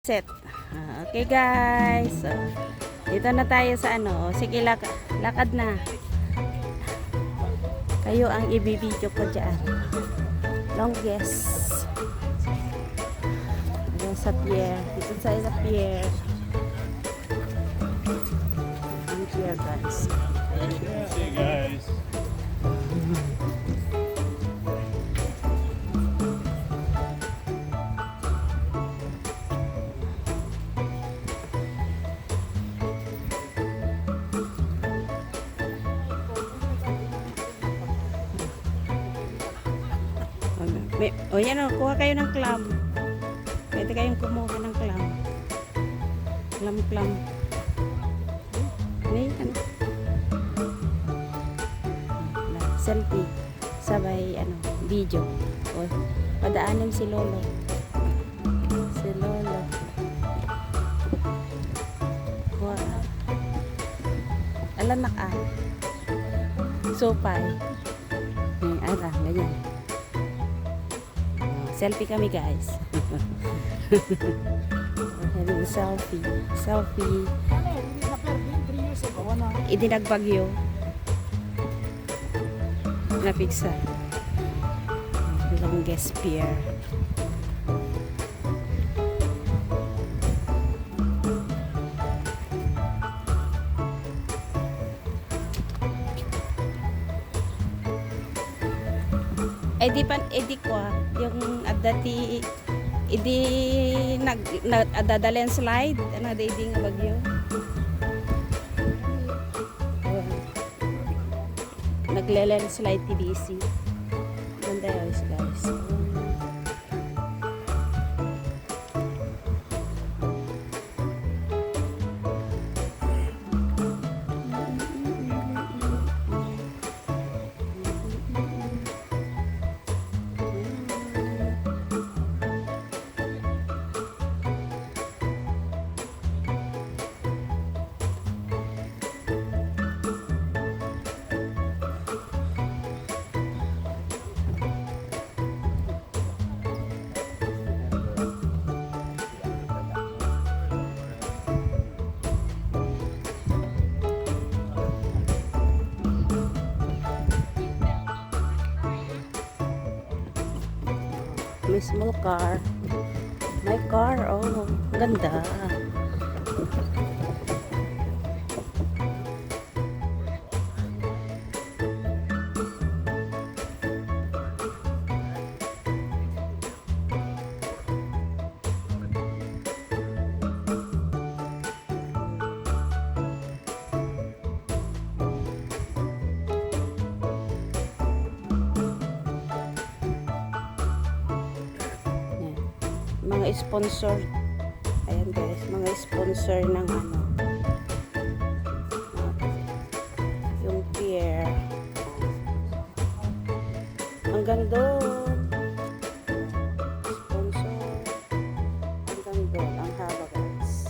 set. Okay guys. So, dito na tayo sa ano. Sige, lakad na. Kayo ang ibibidyo ko dyan. Longest. Ayan sa pier. Dito sa pier. Ang pier guys. See you guys. O yan o, kuha kayo ng clam. Pwede kayong kumuha ng clam. Clam. Ano? Selfie. Sabay, video. O, padaanin si Lolo. Si Lolo. Kuha. Alanak Sopay. Ganyan. Selfie kami guys. Having selfie. Idinagbagyo. Napiksa. Longest pier. Edi ko yung dati adadalen slide edi nga bagyo naglelen slide TDC ganda guys. May small car. My car, oh, ganda. Mga sponsor, ayan guys, mga sponsor ng yung pier hanggang doon, sponsor hanggang doon, ang haba guys.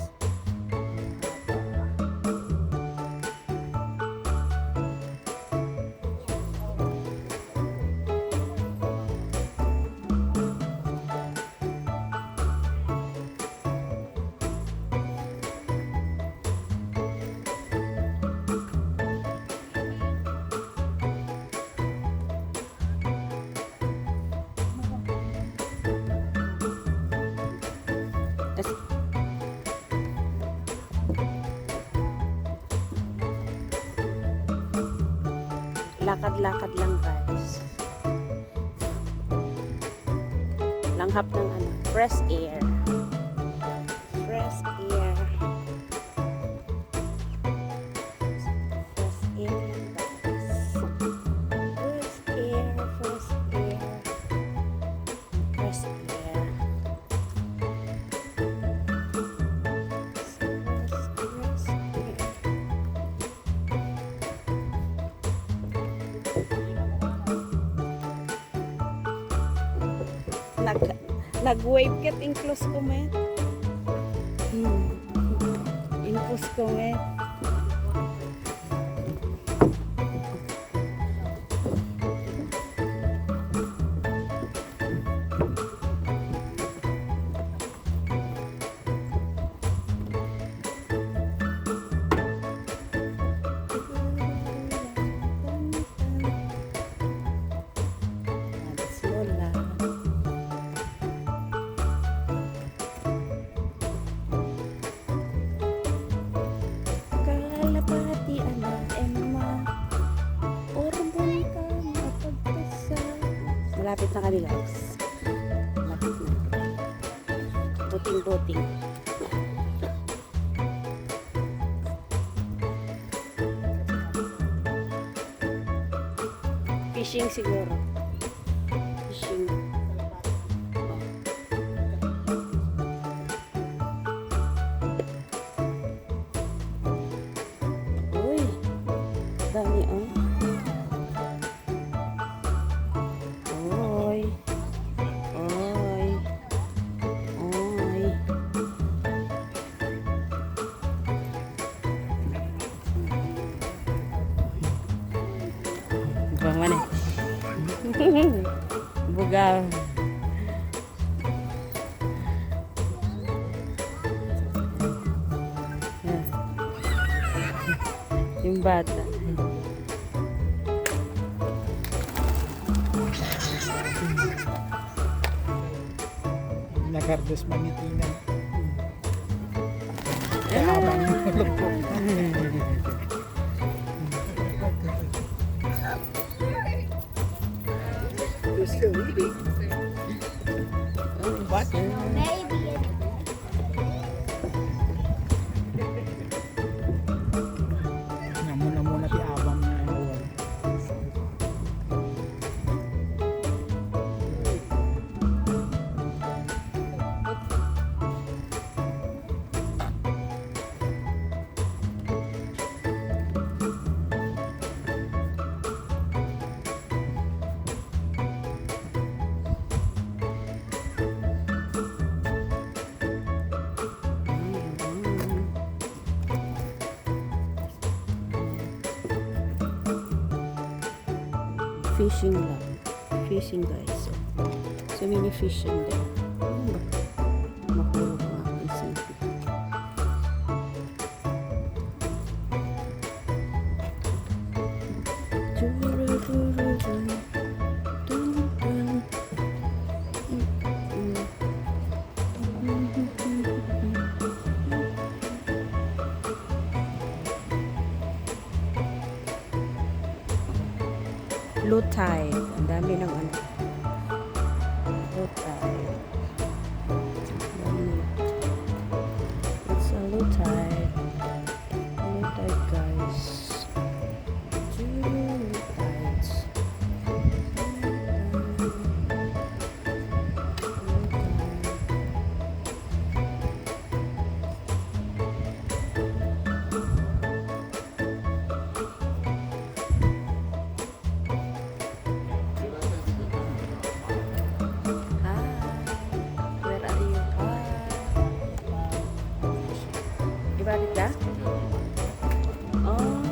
Lakad-lakad lang guys. Langhap ng fresh air. Fresh air. Fresh air lang guys. Fresh air. Fresh air. Fresh air. Nag-wave kat inclose ko met. Inclose ko met. Sa kanila. Lapit na. Buting-buting. Fishing siguro. Fishing. Uy, dami oh. Oy. Oy. Oy. Bang mana? Bugaw. Yan. Yung bata. Nagardos manitinan. Kaya habang tulog po. You're still eating. What? Muna ti abang na awal. Fishing lang. Fishing guys. So many fish in there. Makulog ang aking sipit. Low tide. Ang dami ng ano. Low tide. Dami. It's a low tide. Low tide guys. Two low tides. Where are you? Ibalik ka? Oh.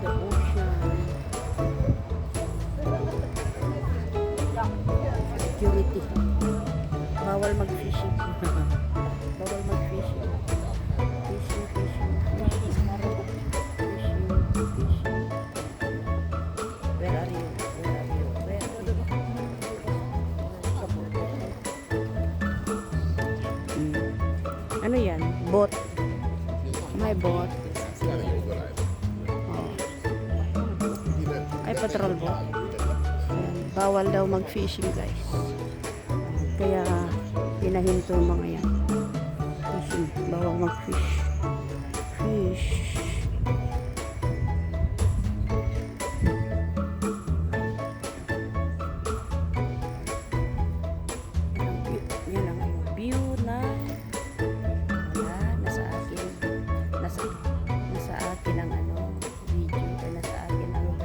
The ocean. Security. Bawal mag-fishing. Bawal mag-fishing. Fishing, fishing, fishing. Fishing, fishing. Where are you? Where are you? Where are you? Ano yan? Boat. May boat. Oh. Ay, patrol boat. Ayan, bawal daw mag-fishing guys. Kaya pinahinto mga yan. Fishing. Bawal mag-fish. Fish. Yan ang view na wala, nasa akin. Nasa akin ang ano, video. Ay, nasa akin ang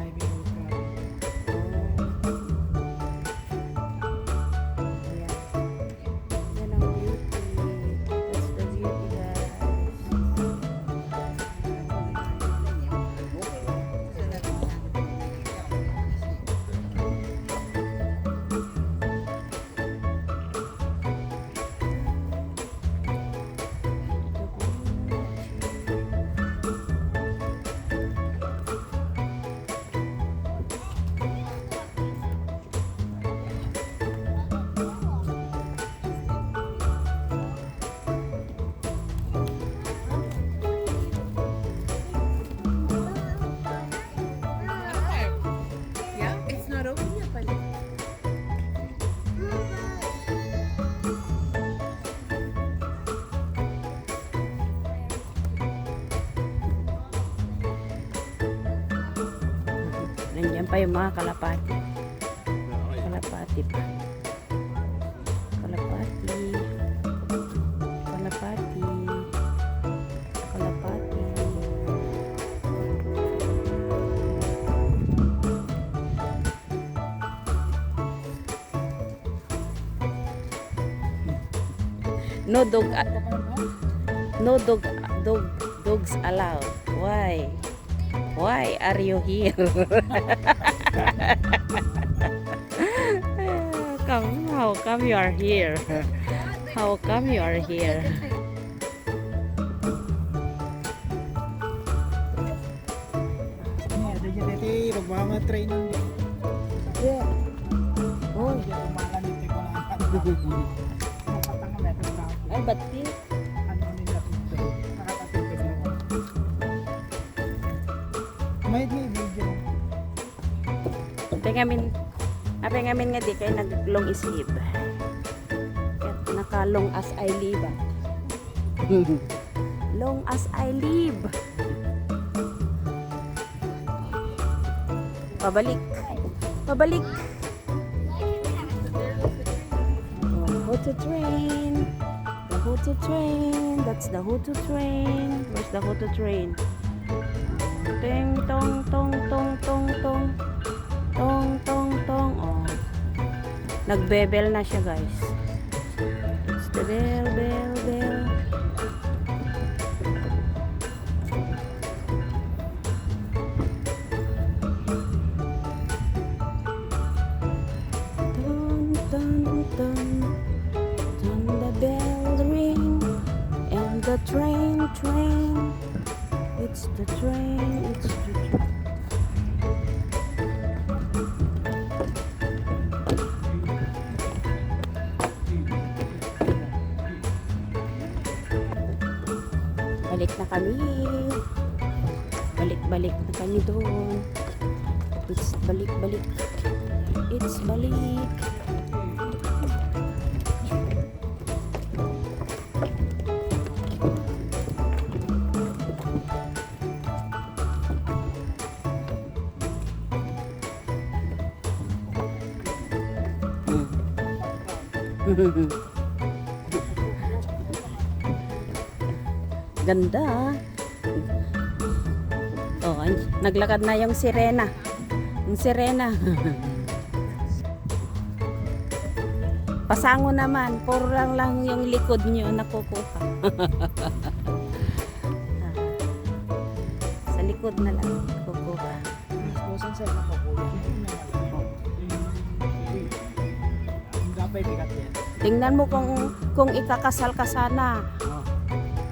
Ayan. Yan ang beauty. That's the beauty guys. Nandiyan pa yung mga kalapati. Kalapati pa. Kalapati. Kalapati. Kalapati. No dog, no dogs allowed. Why? Why are you here? How come you are here? How come you are here? Ada je tadi rumah train ng Yeah. Oh, lumalan dito ko na napatang na meron na ay bati. ano nila dito nakakatipid mo may video Pengamin nga di kay naglong isib. Kat nakalong as I live. Long as I live. Pabalik. Pabalik. Hoto train. The Hoto train. That's the Hoto train. Where's the Hoto train? Ting tong tong tong tong tong. Tong tong tong. Oh. Nagbebel na siya, guys. It's the bell bell bell. Dun dun dun. Dun the bell ring. And the train. It's the train. It's the train. Balik na kami. Balik na kami doon. It's balik. It's balik. Ganda. Oh, naglakad na yung sirena. Yung sirena. Pasango naman. Puro lang yung likod nyo nakukuha. Sa likod na lang nakukuha. Susan sa nakakuha dapat bigat yan Tingnan mo kung ikakasal ka sana.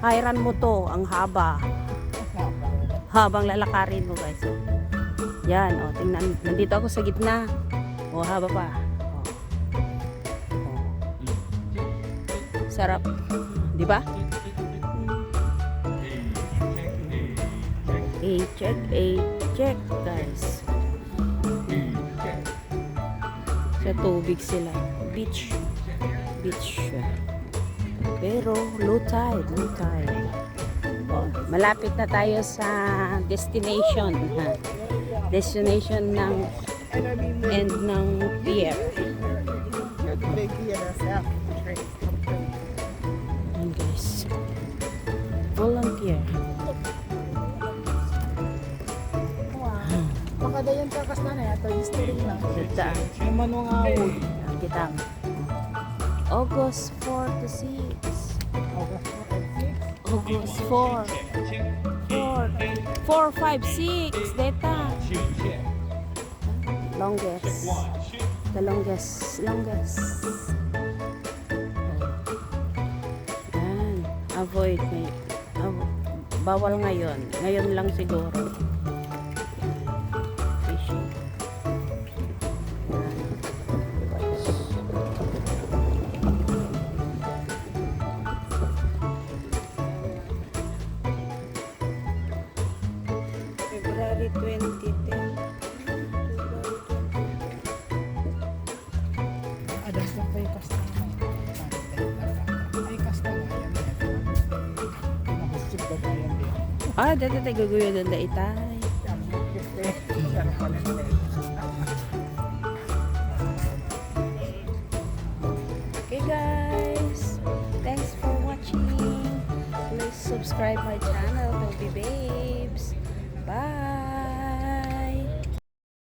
Hayran mo to, ang haba. Habang lalakarin mo, guys. Oh. Yan, oh, tingnan. Nandito ako sa gitna. Oh, haba pa. Oh. Oh. Sarap. Di ba? check, guys. Sa tubig sila. Beach. Pero low tide. Oh, malapit na tayo sa destination. Destination ng end ng pier. Ayan, guys. Volunteer. Baka dayan kakas na na ito, history na. Ganda. Yung manong awod. Kitang. August 4 to 6. August 4. 4, 5, 6. Data. Longest. The longest. Yan. Avoid. Bawal ngayon. Ngayon lang siguro. Fishing. February 2010. Adas na pa yung kasta na. Ay, kasta na yan. Pinabusog ba tayo yan? Ah, dati tayo guguyo doon da itay. Yan, Marites. Okay guys, thanks for watching. Please subscribe my channel.